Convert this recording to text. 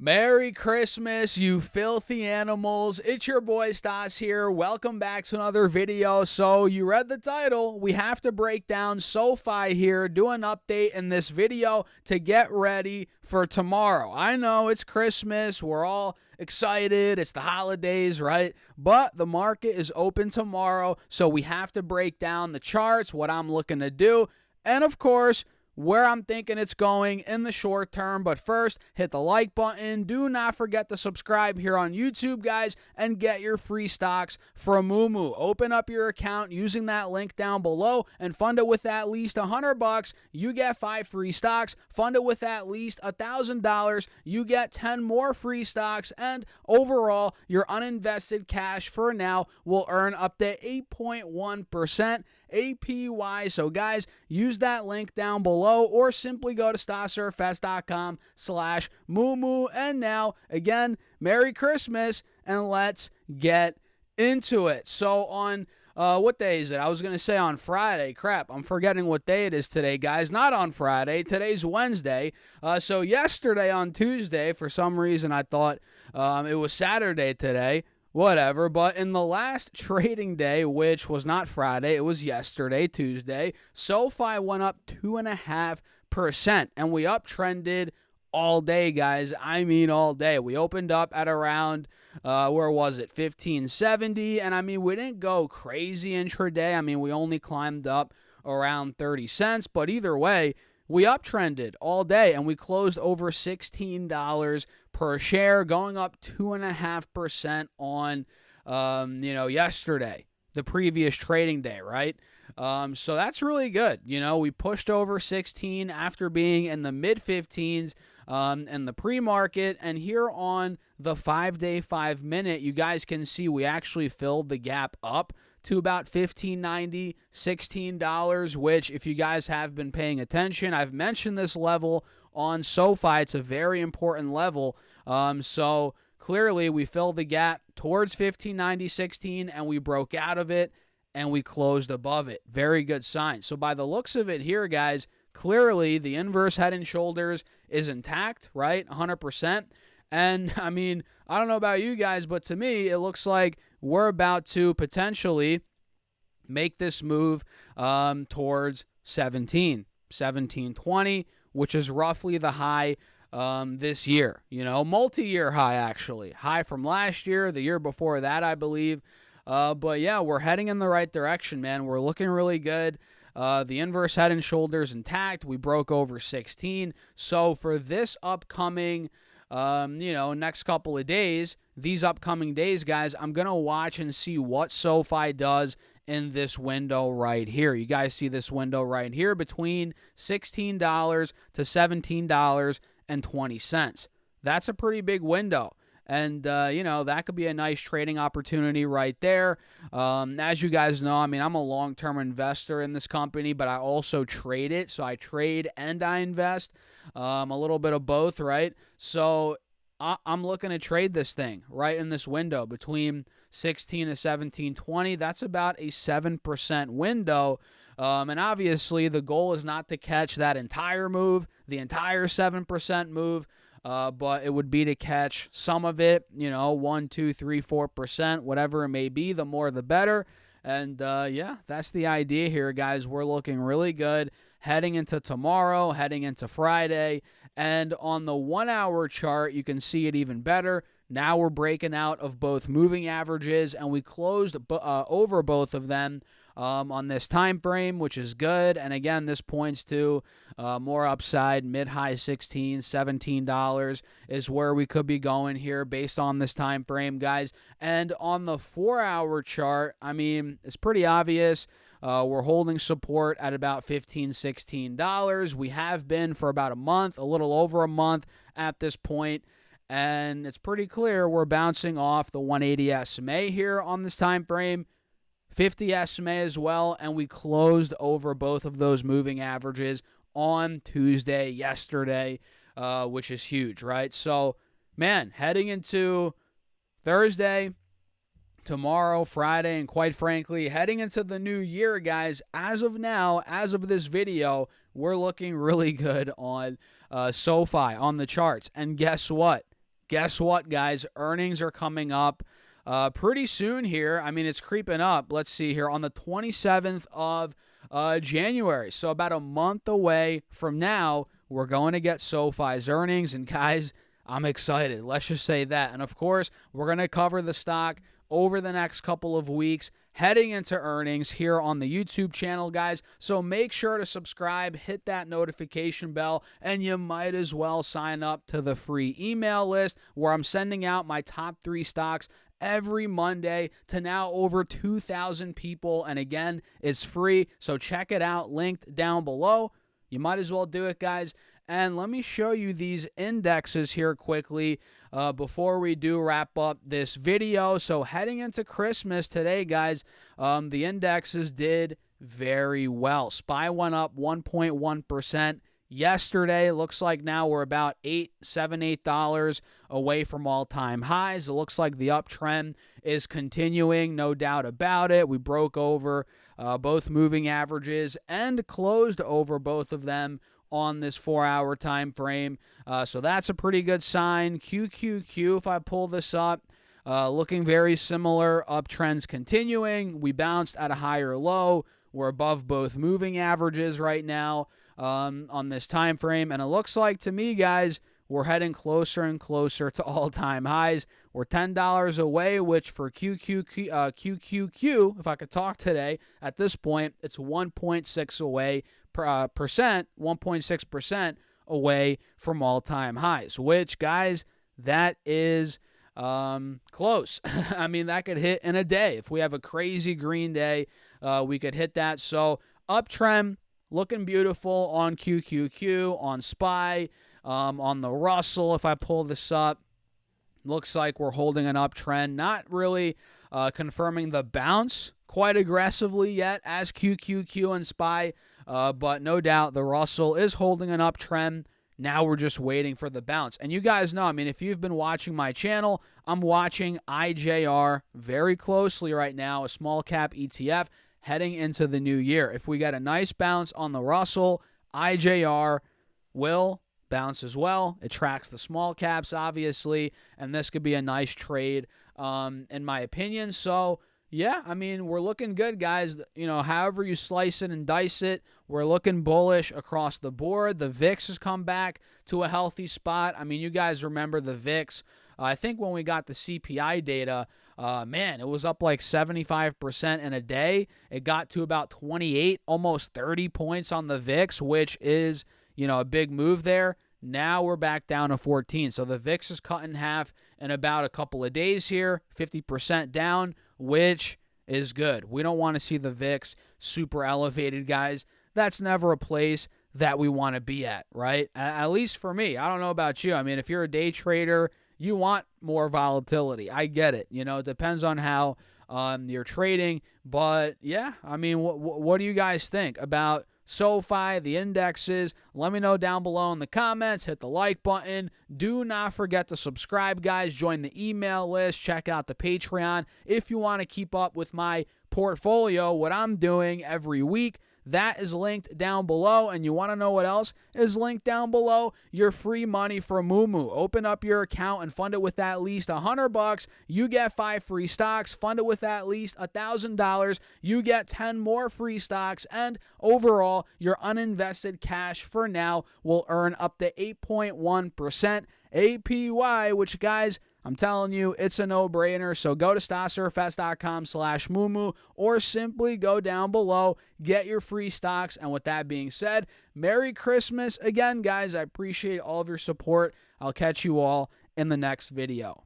Merry Christmas, you filthy animals. It's your boy Stas here. Welcome back to another video. So you read the title. We have to break down Sofi here, do an update in this video to get ready for tomorrow. I know it's Christmas. We're all excited. It's the holidays, right? But the market is open tomorrow. So we have to break down the charts, what I'm looking to do, and of course, where I'm thinking it's going in the short term. But first, hit the like button. Do not forget to subscribe here on YouTube, guys, and get your free stocks from Moomoo. Open up your account using that link down below and fund it with at least $100. You get 5 free stocks. Fund it with at least $1,000. You get 10 more free stocks. And overall, your uninvested cash for now will earn up to 8.1% APY. So guys, use that link down below or simply go to stasurfest.com/Moomoo. And now, again, Merry Christmas and let's get into it. So on what day is it? I was going to say on Friday. Crap, I'm forgetting what day it is today, guys. Not on Friday. Today's Wednesday. So yesterday on Tuesday, for some reason I thought it was Saturday today. Whatever, but in the last trading day, which was not Friday, it was yesterday, Tuesday, Sofi went up 2.5%, and we uptrended all day, guys. I mean all day. We opened up at around, where was it, 1570, and I mean, we didn't go crazy intraday. I mean, we only climbed up around 30 cents, but either way, we uptrended all day, and we closed over $16 per share, going up 2.5% on, yesterday, the previous trading day, right? So that's really good. We pushed over 16 after being in the mid-15s in the pre-market, and here on the 5-day, 5-minute, you guys can see we actually filled the gap up to about $15.90, $16, which if you guys have been paying attention, I've mentioned this level on Sofi. It's a very important level. So clearly we filled the gap towards $15.90, $16, and we broke out of it and we closed above it. Very good sign. So by the looks of it here, guys, clearly the inverse head and shoulders is intact, right? 100%. And I mean, I don't know about you guys, but to me, it looks like we're about to potentially make this move towards 1720, which is roughly the high this year. Multi-year high, actually. High from last year, the year before that, I believe. But yeah, we're heading in the right direction, man. We're looking really good. The inverse head and shoulders intact. We broke over 16. So for this upcoming next couple of days, these upcoming days, guys, I'm going to watch and see what Sofi does in this window right here. You guys see this window right here between $16 to $17.20. That's a pretty big window. And, that could be a nice trading opportunity right there. As you guys know, I mean, I'm a long-term investor in this company, but I also trade it. So I trade and I invest, a little bit of both, right? So I'm looking to trade this thing right in this window between 16 to 17.20. That's about a 7% window. And obviously the goal is not to catch that entire move, the entire 7% move. But it would be to catch some of it, 1, 2, 3, 4%, whatever it may be, the more the better. And yeah, that's the idea here, guys. We're looking really good heading into tomorrow, heading into Friday. And on the 1-hour chart, you can see it even better. Now we're breaking out of both moving averages, and we closed over both of them on this time frame, which is good. And again, this points to more upside. Mid-high 16, $17 is where we could be going here based on this time frame, guys. And on the 4-hour chart, I mean, it's pretty obvious. We're holding support at about $15, $16. We have been for about a month, a little over a month at this point. And it's pretty clear we're bouncing off the 180 SMA here on this time frame, 50 SMA as well, and we closed over both of those moving averages on Tuesday, yesterday, which is huge, right? So, man, heading into Thursday, tomorrow, Friday, and quite frankly, heading into the new year, guys, as of now, as of this video, we're looking really good on Sofi, on the charts. And guess what? guess what, guys? Earnings are coming up pretty soon here. I mean, it's creeping up. Let's see here on the 27th of January. So about a month away from now, we're going to get SoFi's earnings. And guys, I'm excited. Let's just say that. And of course, we're going to cover the stock over the next couple of weeks, heading into earnings here on the YouTube channel, guys. So make sure to subscribe, hit that notification bell, and you might as well sign up to the free email list where I'm sending out my top 3 stocks every Monday to now over 2,000 people. And again, it's free, so check it out, linked down below. You might as well do it, guys. And let me show you these indexes here quickly before we do wrap up this video. So heading into Christmas today, guys, the indexes did very well. SPY went up 1.1%. Yesterday, looks like now we're about $8 away from all-time highs. It looks like the uptrend is continuing, no doubt about it. We broke over both moving averages and closed over both of them on this 4-hour time frame. So that's a pretty good sign. QQQ, if I pull this up, looking very similar. Uptrends continuing. We bounced at a higher low. We're above both moving averages right now on this time frame. And it looks like to me, guys, we're heading closer and closer to all-time highs. We're $10 away, which for QQQ, if I could talk today, at this point, it's 1.6 away percent, 1.6% away from all-time highs, which, guys, that is close. I mean, that could hit in a day. If we have a crazy green day, we could hit that. So uptrend, looking beautiful on QQQ, on SPY, on the Russell. If I pull this up, looks like we're holding an uptrend. Not really confirming the bounce quite aggressively yet as QQQ and SPY, but no doubt the Russell is holding an uptrend. Now we're just waiting for the bounce. And you guys know, I mean, if you've been watching my channel, I'm watching IJR very closely right now, a small cap ETF heading into the new year. If we get a nice bounce on the Russell, IJR will bounce as well. It tracks the small caps, obviously, and this could be a nice trade, in my opinion. So, yeah, I mean, we're looking good, guys. You know, however you slice it and dice it, we're looking bullish across the board. The VIX has come back to a healthy spot. I mean, you guys remember the VIX. I think when we got the CPI data, man, it was up like 75% in a day. It got to about 28, almost 30 points on the VIX, which is, you know, a big move there. Now we're back down to 14. So the VIX is cut in half in about a couple of days here, 50% down, which is good. We don't want to see the VIX super elevated, guys. That's never a place that we want to be at, right? At least for me. I don't know about you. I mean, if you're a day trader, you want more volatility. I get it. You know, it depends on how you're trading. But, yeah, I mean, what do you guys think about SoFi, the indexes? Let me know down below in the comments. Hit the like button. Do not forget to subscribe, guys. Join the email list. Check out the Patreon if you want to keep up with my portfolio, what I'm doing every week. That is linked down below. And you want to know what else is linked down below? Your free money from Moomoo. Open up your account and fund it with at least $100. You get 5 free stocks. Fund it with at least $1,000. You get 10 more free stocks. And overall, your uninvested cash for now will earn up to 8.1% APY, which, guys, I'm telling you, it's a no-brainer. So go to stocksurfs.com/Moomoo or simply go down below, get your free stocks. And with that being said, Merry Christmas again, guys. I appreciate all of your support. I'll catch you all in the next video.